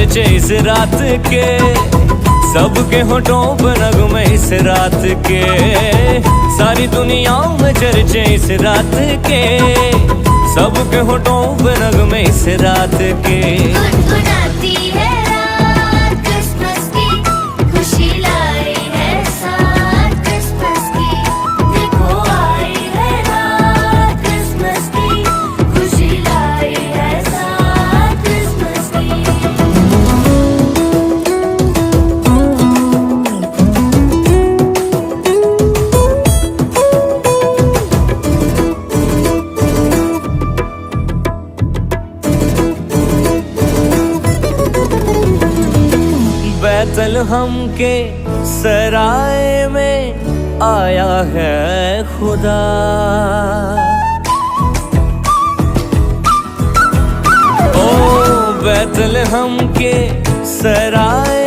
चर्चे इस रात के, सबके होठों पर नगमे इस रात के। सारी दुनिया में चर्चे इस रात के, सबके होठों पर नगमे इस रात के। गुनगुनाती है रात क्रिसमस की, खुशी लाई है साथ क्रिसमस की। देखो आई है रात क्रिसमस की, खुशी लाई है साथ क्रिसमस की। बैतलहम के सराय में आया है खुदा। ओ बैतलहम के सराय